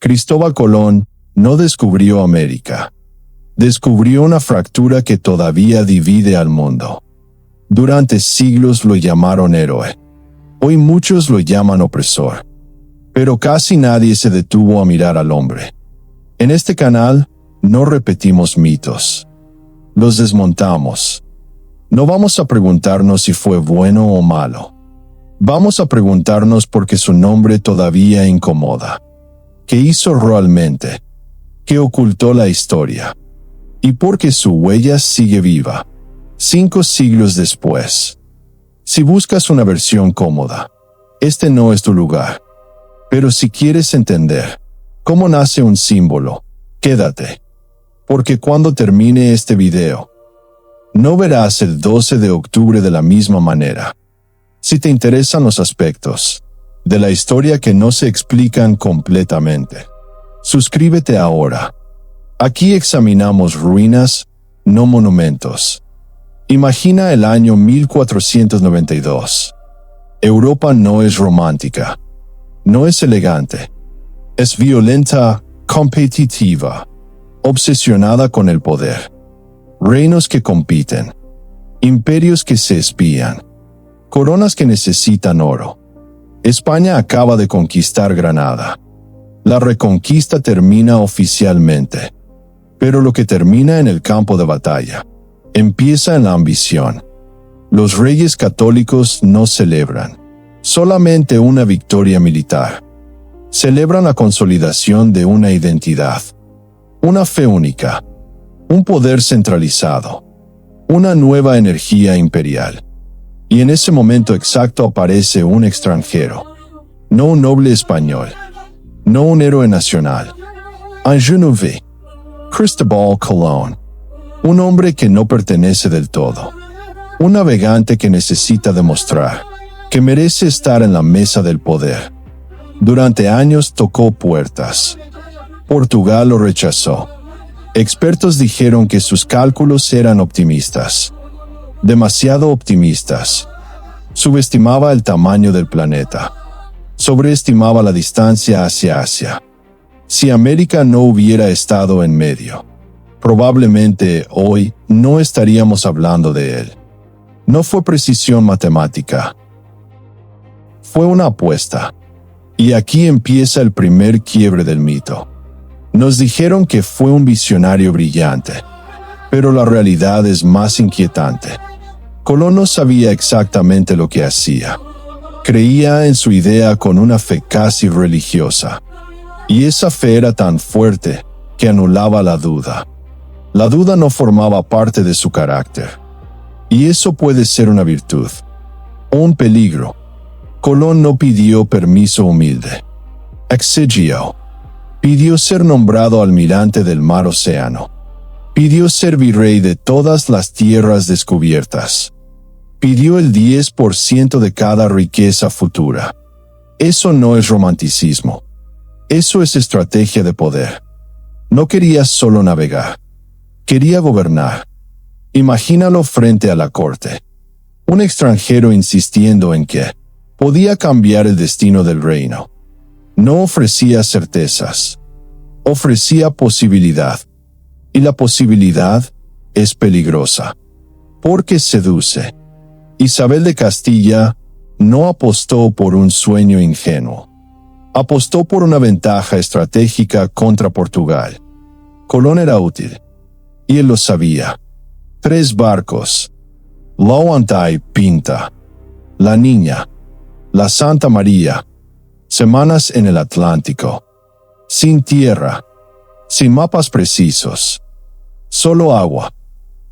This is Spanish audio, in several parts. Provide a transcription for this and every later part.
Cristóbal Colón no descubrió América. Descubrió una fractura que todavía divide al mundo. Durante siglos lo llamaron héroe. Hoy muchos lo llaman opresor. Pero casi nadie se detuvo a mirar al hombre. En este canal no repetimos mitos. Los desmontamos. No vamos a preguntarnos si fue bueno o malo. Vamos a preguntarnos por qué su nombre todavía incomoda. ¿Qué hizo realmente? ¿Qué ocultó la historia? Y por qué su huella sigue viva, 5 siglos después. Si buscas una versión cómoda, este no es tu lugar. Pero si quieres entender cómo nace un símbolo, quédate. Porque cuando termine este video, no verás el 12 de octubre de la misma manera. Si te interesan los aspectos de la historia que no se explican completamente, suscríbete ahora. Aquí examinamos ruinas, no monumentos. Imagina el año 1492. Europa no es romántica. No es elegante. Es violenta, competitiva, obsesionada con el poder. Reinos que compiten. Imperios que se espían. Coronas que necesitan oro. España acaba de conquistar Granada. La reconquista termina oficialmente. Pero lo que termina en el campo de batalla, empieza en la ambición. Los reyes católicos no celebran solamente una victoria militar. Celebran la consolidación de una identidad, una fe única, un poder centralizado, una nueva energía imperial. Y en ese momento exacto aparece un extranjero, no un noble español, no un héroe nacional. Un Genovés, Cristóbal Colón, un hombre que no pertenece del todo, un navegante que necesita demostrar que merece estar en la mesa del poder. Durante años tocó puertas. Portugal lo rechazó. Expertos dijeron que sus cálculos eran optimistas. Demasiado optimistas. Subestimaba el tamaño del planeta. Sobreestimaba la distancia hacia Asia. Si América no hubiera estado en medio, probablemente hoy no estaríamos hablando de él. No fue precisión matemática. Fue una apuesta. Y aquí empieza el primer quiebre del mito. Nos dijeron que fue un visionario brillante, pero la realidad es más inquietante. Colón no sabía exactamente lo que hacía. Creía en su idea con una fe casi religiosa. Y esa fe era tan fuerte que anulaba la duda. La duda no formaba parte de su carácter. Y eso puede ser una virtud o un peligro. Colón no pidió permiso humilde. Exigió. Pidió ser nombrado almirante del mar océano. Pidió ser virrey de todas las tierras descubiertas. Pidió el 10% de cada riqueza futura. Eso no es romanticismo. Eso es estrategia de poder. No quería solo navegar. Quería gobernar. Imagínalo frente a la corte. Un extranjero insistiendo en que podía cambiar el destino del reino. No ofrecía certezas. Ofrecía posibilidad. Y la posibilidad es peligrosa. Porque seduce. Isabel de Castilla no apostó por un sueño ingenuo. Apostó por una ventaja estratégica contra Portugal. Colón era útil. Y él lo sabía. 3 barcos. La Huanta y Pinta. La Niña. La Santa María. Semanas en el Atlántico. Sin tierra. Sin mapas precisos. Solo agua.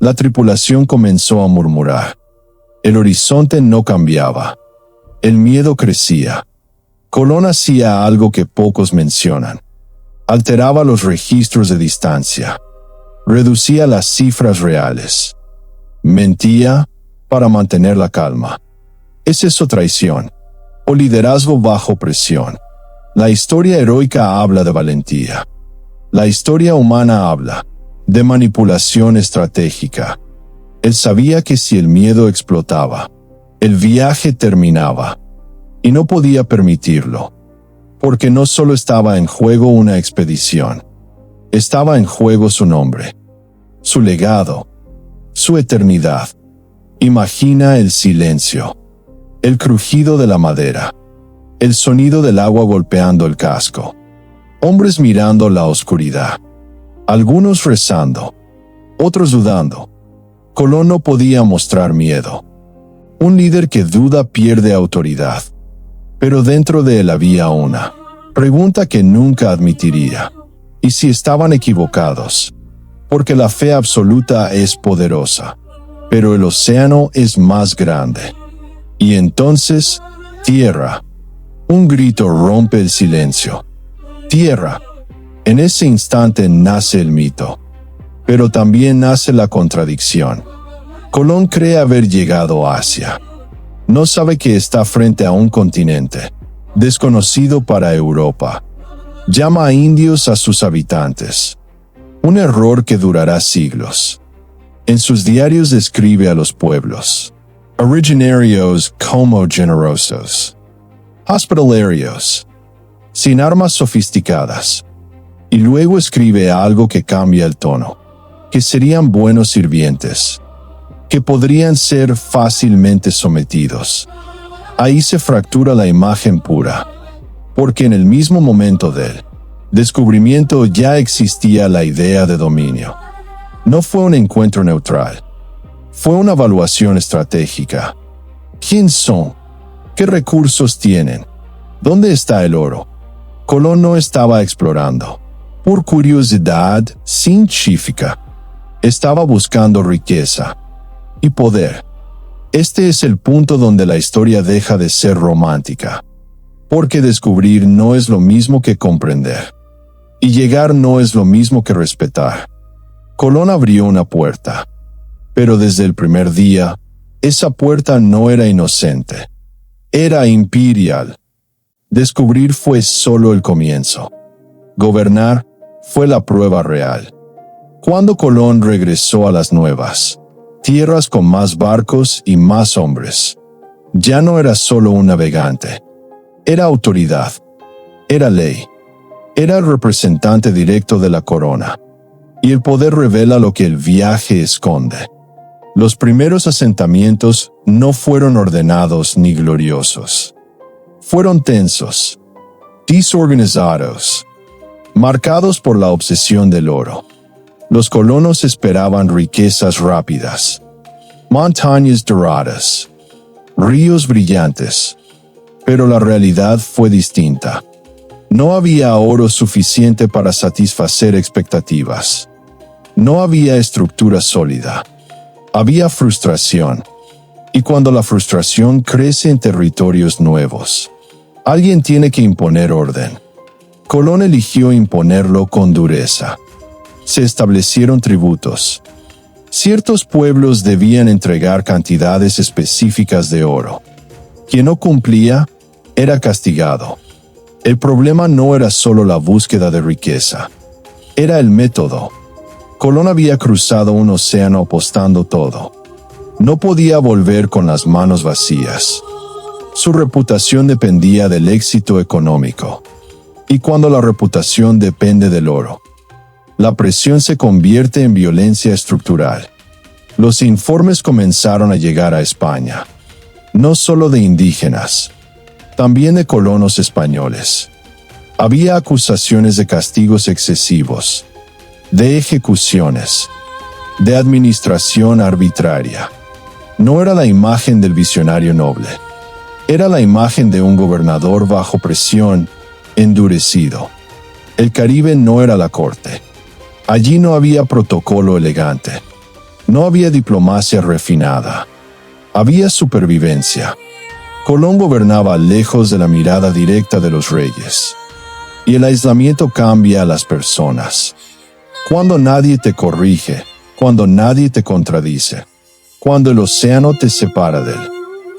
La tripulación comenzó a murmurar. El horizonte no cambiaba. El miedo crecía. Colón hacía algo que pocos mencionan. Alteraba los registros de distancia. Reducía las cifras reales. Mentía para mantener la calma. ¿Es eso traición? ¿O liderazgo bajo presión? La historia heroica habla de valentía. La historia humana habla de manipulación estratégica. Él sabía que si el miedo explotaba, el viaje terminaba. Y no podía permitirlo. porque no solo estaba en juego una expedición, estaba en juego su nombre, su legado, su eternidad. Imagina el silencio, el crujido de la madera, el sonido del agua golpeando el casco, hombres mirando la oscuridad, algunos rezando, otros dudando. Colón no podía mostrar miedo. Un líder que duda pierde autoridad. Pero dentro de él había una pregunta que nunca admitiría. ¿Y si estaban equivocados? Porque la fe absoluta es poderosa, pero el océano es más grande. Y entonces, tierra. Un grito rompe el silencio. Tierra. En ese instante nace el mito. Pero también nace la contradicción. Colón cree haber llegado a Asia. No sabe que está frente a un continente desconocido para Europa. Llama a indios a sus habitantes. Un error que durará siglos. En sus diarios describe a los pueblos originarios como generosos, hospitalarios, sin armas sofisticadas. Y luego escribe algo que cambia el tono, que serían buenos sirvientes, que podrían ser fácilmente sometidos. Ahí se fractura la imagen pura, porque en el mismo momento del descubrimiento ya existía la idea de dominio. No fue un encuentro neutral, fue una evaluación estratégica. ¿Quién son? ¿Qué recursos tienen? ¿Dónde está el oro? Colón no estaba explorando por curiosidad científica. Estaba buscando riqueza y poder. Este es el punto donde la historia deja de ser romántica, porque descubrir no es lo mismo que comprender, y llegar no es lo mismo que respetar. Colón abrió una puerta, pero desde el primer día, esa puerta no era inocente, era imperial. Descubrir fue solo el comienzo. Gobernar fue la prueba real. Cuando Colón regresó a las nuevas tierras con más barcos y más hombres, ya no era solo un navegante. Era autoridad. Era ley. Era el representante directo de la corona. Y el poder revela lo que el viaje esconde. Los primeros asentamientos no fueron ordenados ni gloriosos. Fueron tensos, desorganizados, marcados por la obsesión del oro. Los colonos esperaban riquezas rápidas, montañas doradas, ríos brillantes. Pero la realidad fue distinta. No había oro suficiente para satisfacer expectativas. No había estructura sólida. Había frustración. Y cuando la frustración crece en territorios nuevos, alguien tiene que imponer orden. Colón eligió imponerlo con dureza. Se establecieron tributos. Ciertos pueblos debían entregar cantidades específicas de oro. Quien no cumplía era castigado. El problema no era solo la búsqueda de riqueza, era el método. Colón había cruzado un océano apostando todo. No podía volver con las manos vacías. Su reputación dependía del éxito económico. Y cuando la reputación depende del oro, la presión se convierte en violencia estructural. Los informes comenzaron a llegar a España, no solo de indígenas, también de colonos españoles. Había acusaciones de castigos excesivos, de ejecuciones, de administración arbitraria. No era la imagen del visionario noble, era la imagen de un gobernador bajo presión, endurecido. El Caribe no era la corte. Allí no había protocolo elegante. No había diplomacia refinada. Había supervivencia. Colón gobernaba lejos de la mirada directa de los reyes. Y el aislamiento cambia a las personas. Cuando nadie te corrige, cuando nadie te contradice, cuando el océano te separa del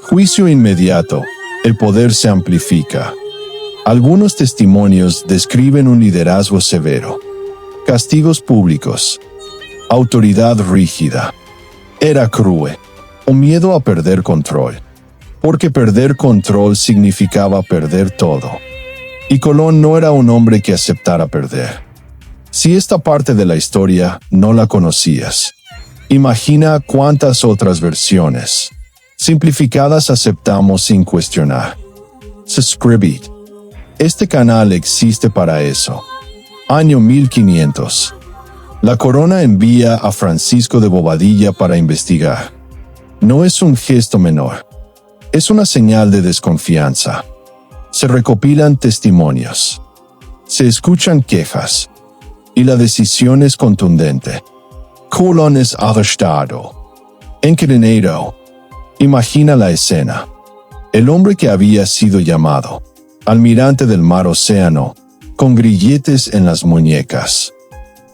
juicio inmediato, el poder se amplifica. Algunos testimonios describen un liderazgo severo, castigos públicos, autoridad rígida. Era cruel, o miedo a perder control, porque perder control significaba perder todo. Y Colón no era un hombre que aceptara perder. Si esta parte de la historia no la conocías, imagina cuántas otras versiones simplificadas aceptamos sin cuestionar. Suscribid. Este canal existe para eso. Año 1500. La corona envía a Francisco de Bobadilla para investigar. No es un gesto menor. Es una señal de desconfianza. Se recopilan testimonios. Se escuchan quejas. Y la decisión es contundente. Colón es arrestado. Encadenado. Imagina la escena. El hombre que había sido llamado almirante del mar Océano, con grilletes en las muñecas.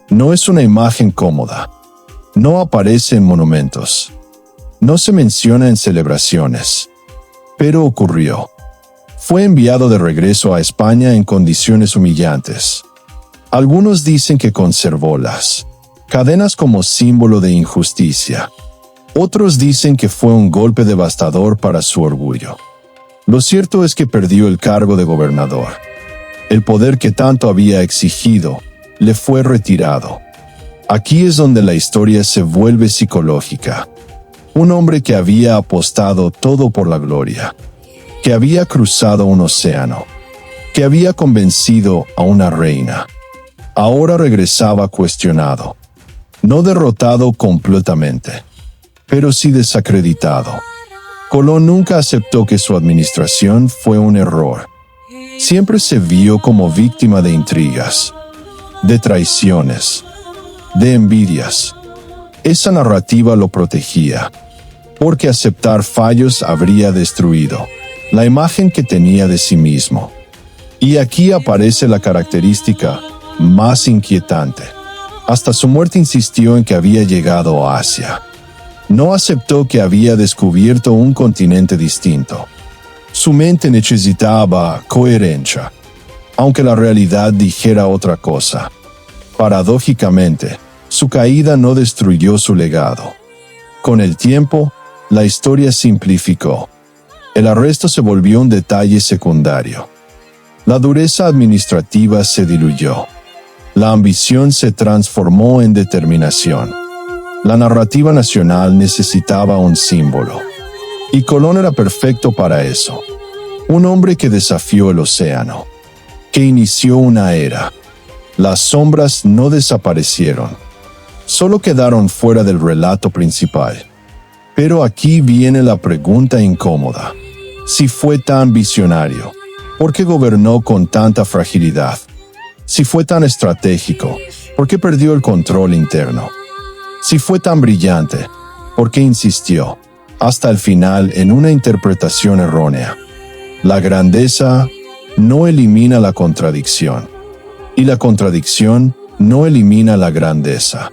No es una imagen cómoda. No aparece en monumentos. No se menciona en celebraciones. Pero ocurrió. Fue enviado de regreso a España en condiciones humillantes. Algunos dicen que conservó las cadenas como símbolo de injusticia. Otros dicen que fue un golpe devastador para su orgullo. Lo cierto es que perdió el cargo de gobernador. El poder que tanto había exigido le fue retirado. Aquí es donde la historia se vuelve psicológica. Un hombre que había apostado todo por la gloria, que había cruzado un océano, que había convencido a una reina, ahora regresaba cuestionado, no derrotado completamente, pero sí desacreditado. Colón nunca aceptó que su administración fue un error. Siempre se vio como víctima de intrigas, de traiciones, de envidias. Esa narrativa lo protegía, porque aceptar fallos habría destruido la imagen que tenía de sí mismo. Y aquí aparece la característica más inquietante. Hasta su muerte insistió en que había llegado a Asia. No aceptó que había descubierto un continente distinto. Su mente necesitaba coherencia, aunque la realidad dijera otra cosa. Paradójicamente, su caída no destruyó su legado. Con el tiempo, la historia simplificó. El arresto se volvió un detalle secundario. La dureza administrativa se diluyó. La ambición se transformó en determinación. La narrativa nacional necesitaba un símbolo. Y Colón era perfecto para eso. Un hombre que desafió el océano, que inició una era. Las sombras no desaparecieron. Solo quedaron fuera del relato principal. Pero aquí viene la pregunta incómoda. Si fue tan visionario, ¿por qué gobernó con tanta fragilidad? Si fue tan estratégico, ¿por qué perdió el control interno? Si fue tan brillante, ¿por qué insistió, hasta el final, en una interpretación errónea? La grandeza no elimina la contradicción, y la contradicción no elimina la grandeza.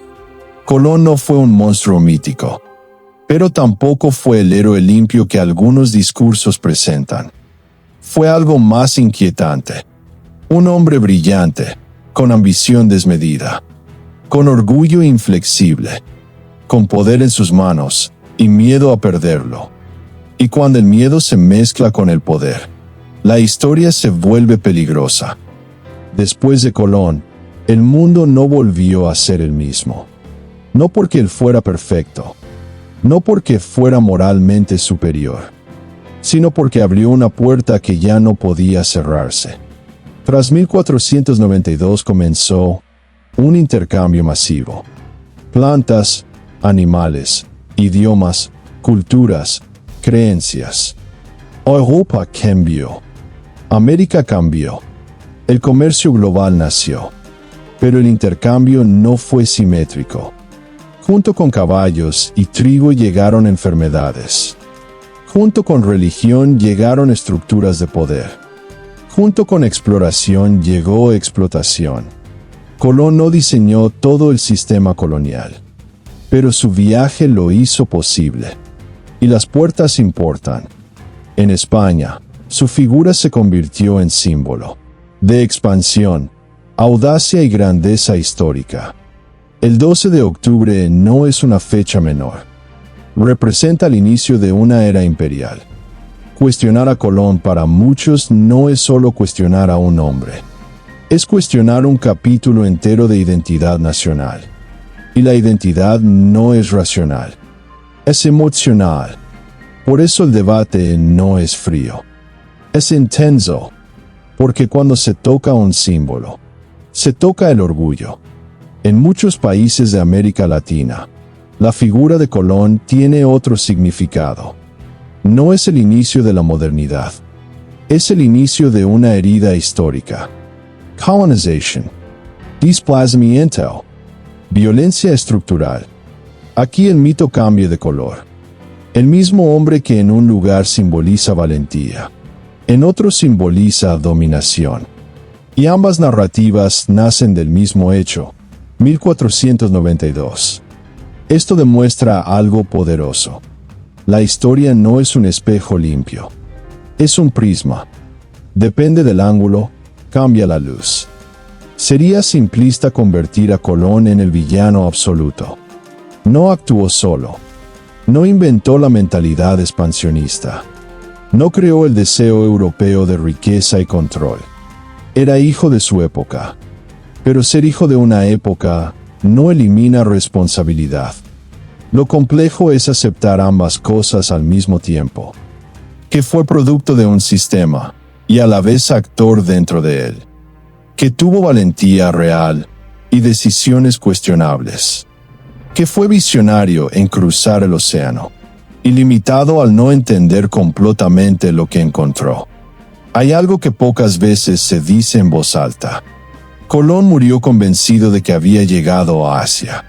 Colón no fue un monstruo mítico, pero tampoco fue el héroe limpio que algunos discursos presentan. Fue algo más inquietante. Un hombre brillante, con ambición desmedida, con orgullo inflexible, con poder en sus manos y miedo a perderlo. Y cuando el miedo se mezcla con el poder, la historia se vuelve peligrosa. Después de Colón, el mundo no volvió a ser el mismo. No porque él fuera perfecto, no porque fuera moralmente superior, sino porque abrió una puerta que ya no podía cerrarse. Tras 1492 comenzó un intercambio masivo. Plantas, animales, idiomas, culturas, creencias. Europa cambió. América cambió. El comercio global nació. Pero el intercambio no fue simétrico. Junto con caballos y trigo llegaron enfermedades. Junto con religión llegaron estructuras de poder. Junto con exploración llegó explotación. Colón no diseñó todo el sistema colonial, pero su viaje lo hizo posible. Y las puertas importan. En España, su figura se convirtió en símbolo de expansión, audacia y grandeza histórica. El 12 de octubre no es una fecha menor. Representa el inicio de una era imperial. Cuestionar a Colón para muchos no es solo cuestionar a un hombre. Es cuestionar un capítulo entero de identidad nacional. Y la identidad no es racional. Es emocional. Por eso el debate no es frío. Es intenso. Porque cuando se toca un símbolo, se toca el orgullo. En muchos países de América Latina, la figura de Colón tiene otro significado. No es el inicio de la modernidad. Es el inicio de una herida histórica. Colonization. Desplazamiento. Violencia estructural. Aquí el mito cambia de color. El mismo hombre que en un lugar simboliza valentía, en otro simboliza dominación. Y ambas narrativas nacen del mismo hecho, 1492. Esto demuestra algo poderoso. La historia no es un espejo limpio. Es un prisma. Depende del ángulo, cambia la luz. Sería simplista convertir a Colón en el villano absoluto. No actuó solo. No inventó la mentalidad expansionista. No creó el deseo europeo de riqueza y control. Era hijo de su época. Pero ser hijo de una época no elimina responsabilidad. Lo complejo es aceptar ambas cosas al mismo tiempo. Que fue producto de un sistema, y a la vez actor dentro de él. Que tuvo valentía real y decisiones cuestionables. Que fue visionario en cruzar el océano, ilimitado al no entender completamente lo que encontró. Hay algo que pocas veces se dice en voz alta. Colón murió convencido de que había llegado a Asia.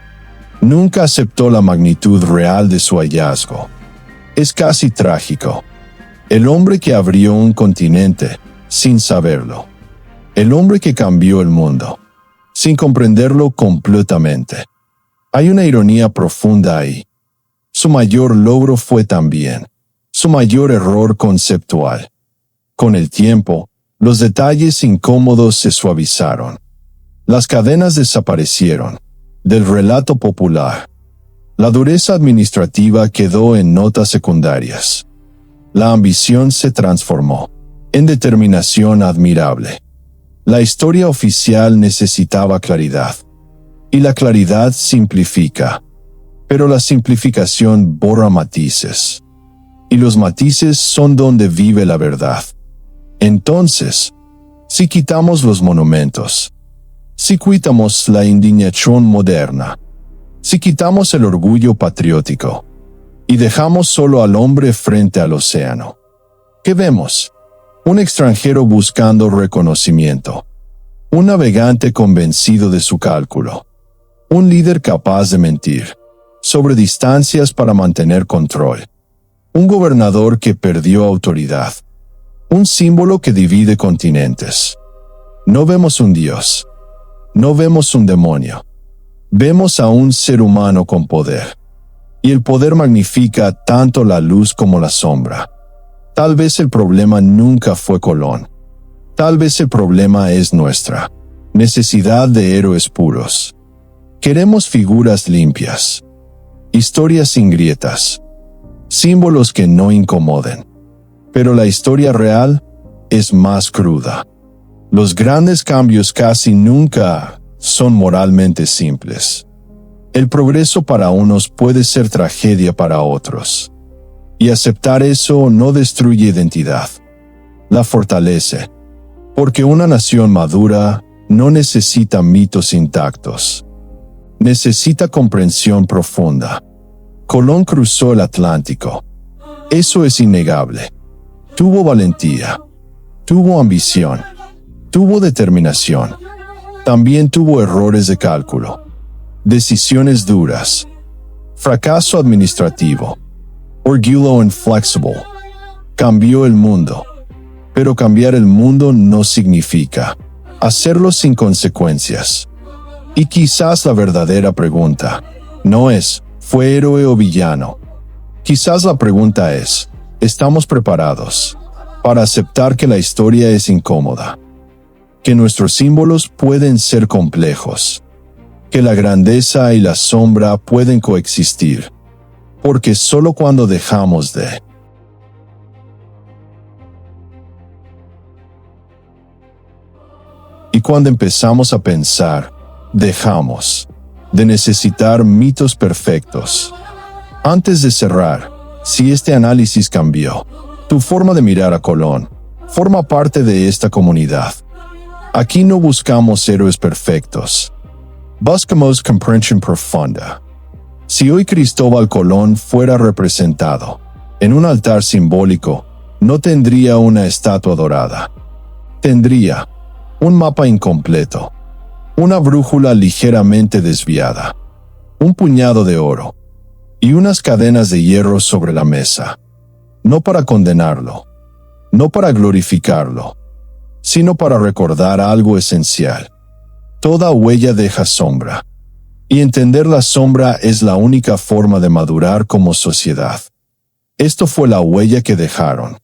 Nunca aceptó la magnitud real de su hallazgo. Es casi trágico. El hombre que abrió un continente, sin saberlo. El hombre que cambió el mundo, sin comprenderlo completamente. Hay una ironía profunda ahí. Su mayor logro fue también su mayor error conceptual. Con el tiempo, los detalles incómodos se suavizaron. Las cadenas desaparecieron del relato popular. La dureza administrativa quedó en notas secundarias. La ambición se transformó en determinación admirable. La historia oficial necesitaba claridad. Y la claridad simplifica. Pero la simplificación borra matices. Y los matices son donde vive la verdad. Entonces, si quitamos los monumentos, si quitamos la indignación moderna, si quitamos el orgullo patriótico, y dejamos solo al hombre frente al océano, ¿qué vemos? Un extranjero buscando reconocimiento. Un navegante convencido de su cálculo. Un líder capaz de mentir sobre distancias para mantener control. Un gobernador que perdió autoridad. Un símbolo que divide continentes. No vemos un dios. No vemos un demonio. Vemos a un ser humano con poder. Y el poder magnifica tanto la luz como la sombra. Tal vez el problema nunca fue Colón. Tal vez el problema es nuestra necesidad de héroes puros. Queremos figuras limpias. Historias sin grietas. Símbolos que no incomoden. Pero la historia real es más cruda. Los grandes cambios casi nunca son moralmente simples. El progreso para unos puede ser tragedia para otros. Y aceptar eso no destruye identidad. La fortalece. Porque una nación madura no necesita mitos intactos. Necesita comprensión profunda. Colón cruzó el Atlántico. Eso es innegable. Tuvo valentía. Tuvo ambición. Tuvo determinación. También tuvo errores de cálculo. Decisiones duras. Fracaso administrativo. Orgullo inflexible. Cambió el mundo. Pero cambiar el mundo no significa hacerlo sin consecuencias. Y quizás la verdadera pregunta no es, ¿fue héroe o villano? Quizás la pregunta es, ¿estamos preparados para aceptar que la historia es incómoda? Que nuestros símbolos pueden ser complejos. Que la grandeza y la sombra pueden coexistir. Porque solo cuando dejamos de Y cuando empezamos a pensar, dejamos de necesitar mitos perfectos. Antes de cerrar, si este análisis cambió tu forma de mirar a Colón, forma parte de esta comunidad. Aquí no buscamos héroes perfectos. Buscamos comprensión profunda. Si hoy Cristóbal Colón fuera representado en un altar simbólico, no tendría una estatua dorada. Tendría un mapa incompleto, una brújula ligeramente desviada, un puñado de oro y unas cadenas de hierro sobre la mesa. No para condenarlo, no para glorificarlo, sino para recordar algo esencial. Toda huella deja sombra, y entender la sombra es la única forma de madurar como sociedad. Esto fue la huella que dejaron.